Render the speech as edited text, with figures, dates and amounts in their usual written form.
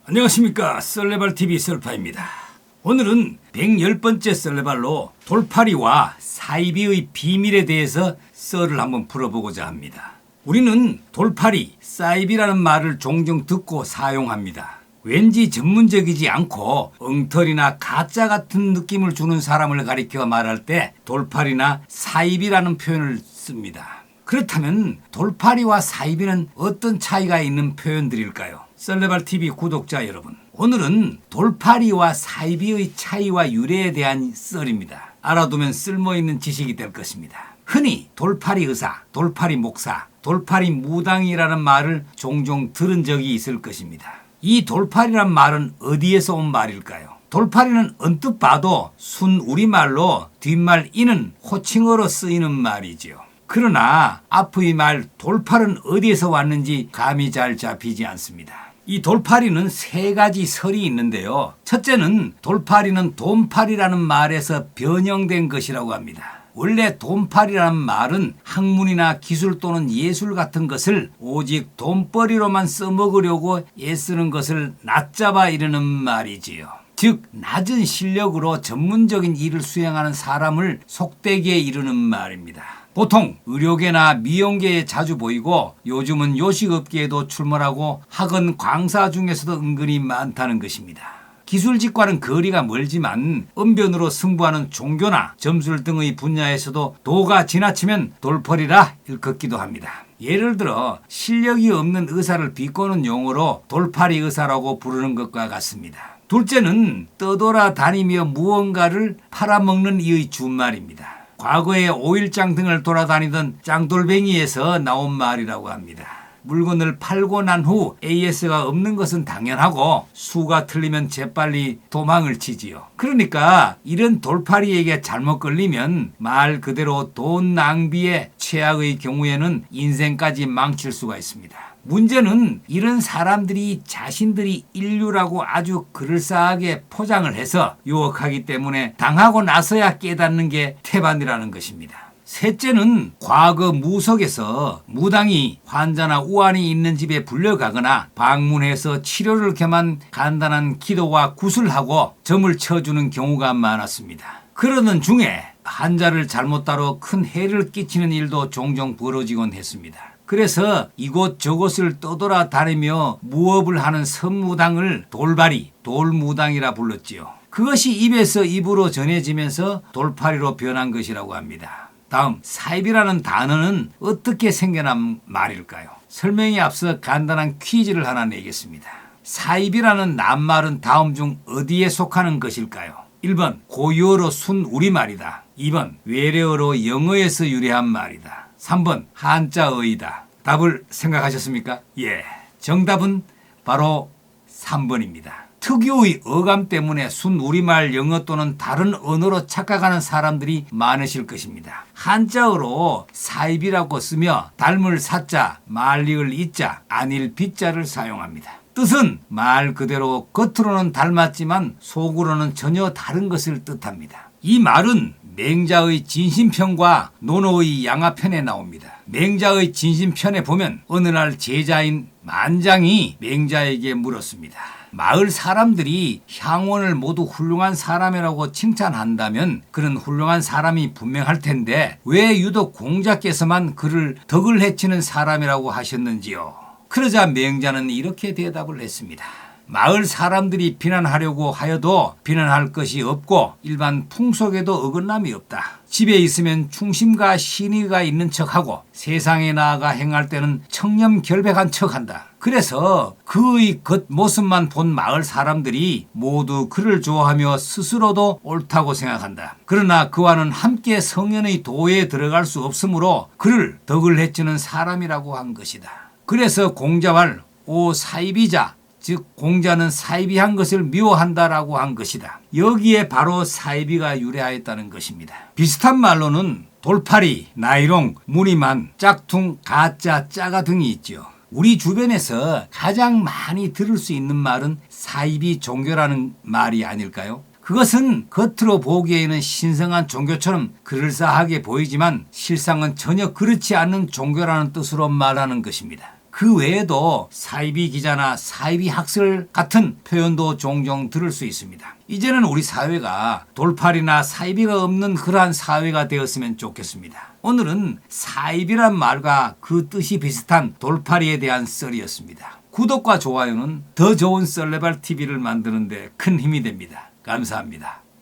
안녕하십니까, 썰레발TV 썰파입니다. 오늘은 110번째 썰레발로 돌파리와 사이비의 비밀에 대해서 썰을 한번 풀어보고자 합니다. 우리는 돌파리, 사이비라는 말을 종종 듣고 사용합니다. 왠지 전문적이지 않고 엉터리나 가짜 같은 느낌을 주는 사람을 가리켜 말할 때 돌파리나 사이비라는 표현을 씁니다. 그렇다면 돌파리와 사이비는 어떤 차이가 있는 표현들일까요? 썰레발TV 구독자 여러분, 오늘은 돌파리와 사이비의 차이와 유래에 대한 썰입니다. 알아두면 쓸모있는 지식이 될 것입니다. 흔히 돌파리 의사, 돌파리 목사, 돌파리 무당이라는 말을 종종 들은 적이 있을 것입니다. 이 돌파리란 말은 어디에서 온 말일까요? 돌파리는 언뜻 봐도 순 우리말로 뒷말 이는 호칭어로 쓰이는 말이지요. 그러나 앞의 말 돌팔은 어디에서 왔는지 감이 잘 잡히지 않습니다. 이 돌파리는 세 가지 설이 있는데요. 첫째는 돌파리는 돈파리라는 말에서 변형된 것이라고 합니다. 원래 돈파리라는 말은 학문이나 기술 또는 예술 같은 것을 오직 돈벌이로만 써먹으려고 애쓰는 것을 낮잡아 이르는 말이지요. 즉 낮은 실력으로 전문적인 일을 수행하는 사람을 속되게 이르는 말입니다. 보통 의료계나 미용계에 자주 보이고 요즘은 요식업계에도 출몰하고 학원 강사 중에서도 은근히 많다는 것입니다. 기술직과는 거리가 멀지만 언변으로 승부하는 종교나 점술 등의 분야에서도 도가 지나치면 돌팔이라 일컫기도 합니다. 예를 들어 실력이 없는 의사를 비꼬는 용어로 돌파리 의사라고 부르는 것과 같습니다. 둘째는 떠돌아다니며 무언가를 팔아먹는 이의 준말입니다. 과거에 오일장 등을 돌아다니던 짱돌뱅이에서 나온 말이라고 합니다. 물건을 팔고 난 후 AS가 없는 것은 당연하고 수가 틀리면 재빨리 도망을 치지요. 그러니까 이런 돌파리에게 잘못 걸리면 말 그대로 돈 낭비의 최악의 경우에는 인생까지 망칠 수가 있습니다. 문제는 이런 사람들이 자신들이 인류라고 아주 그럴싸하게 포장을 해서 유혹하기 때문에 당하고 나서야 깨닫는 게 태반이라는 것입니다. 셋째는 과거 무속에서 무당이 환자나 우환이 있는 집에 불려가거나 방문해서 치료를 겸한 간단한 기도와 구슬하고 점을 쳐주는 경우가 많았습니다. 그러던 중에 환자를 잘못 다뤄 큰 해를 끼치는 일도 종종 벌어지곤 했습니다. 그래서 이곳저곳을 떠돌아다니며 무업을 하는 선무당을 돌발이, 돌무당이라 불렀지요. 그것이 입에서 입으로 전해지면서 돌파리로 변한 것이라고 합니다. 다음, 사이비라는 단어는 어떻게 생겨난 말일까요? 설명에 앞서 간단한 퀴즈를 하나 내겠습니다. 사이비라는 낱말은 다음 중 어디에 속하는 것일까요? 1번, 고유어로 순 우리말이다. 2번, 외래어로 영어에서 유래한 말이다. 3번, 한자어이다. 답을 생각하셨습니까? 예, 정답은 바로 3번입니다. 특유의 어감 때문에 순 우리말, 영어 또는 다른 언어로 착각하는 사람들이 많으실 것입니다. 한자어로 사이비라고 쓰며 닮을 사자, 말리을 이자, 아닐 비자를 사용합니다. 뜻은 말 그대로 겉으로는 닮았지만 속으로는 전혀 다른 것을 뜻합니다. 이 말은 맹자의 진심편과 논어의 양화편에 나옵니다. 맹자의 진심편에 보면 어느 날 제자인 만장이 맹자에게 물었습니다. 마을 사람들이 향원을 모두 훌륭한 사람이라고 칭찬한다면 그런 훌륭한 사람이 분명할 텐데 왜 유독 공자께서만 그를 덕을 해치는 사람이라고 하셨는지요? 그러자 맹자는 이렇게 대답을 했습니다. 마을 사람들이 비난하려고 하여도 비난할 것이 없고 일반 풍속에도 어긋남이 없다. 집에 있으면 충심과 신의가 있는 척하고 세상에 나아가 행할 때는 청렴결백한 척한다. 그래서 그의 겉모습만 본 마을 사람들이 모두 그를 좋아하며 스스로도 옳다고 생각한다. 그러나 그와는 함께 성현의 도에 들어갈 수 없으므로 그를 덕을 해치는 사람이라고 한 것이다. 그래서 공자말 오 사이비자, 즉 공자는 사이비한 것을 미워한다라고 한 것이다. 여기에 바로 사이비가 유래하였다는 것입니다. 비슷한 말로는 돌파리, 나이롱, 무늬만, 짝퉁, 가짜, 짜가 등이 있죠. 우리 주변에서 가장 많이 들을 수 있는 말은 사이비 종교라는 말이 아닐까요? 그것은 겉으로 보기에는 신성한 종교처럼 그럴싸하게 보이지만 실상은 전혀 그렇지 않은 종교라는 뜻으로 말하는 것입니다. 그 외에도 사이비 기자나 사이비 학설 같은 표현도 종종 들을 수 있습니다. 이제는 우리 사회가 돌팔이나 사이비가 없는 그러한 사회가 되었으면 좋겠습니다. 오늘은 사이비란 말과 그 뜻이 비슷한 돌팔이에 대한 썰이었습니다. 구독과 좋아요는 더 좋은 썰레발 TV를 만드는 데 큰 힘이 됩니다. 감사합니다.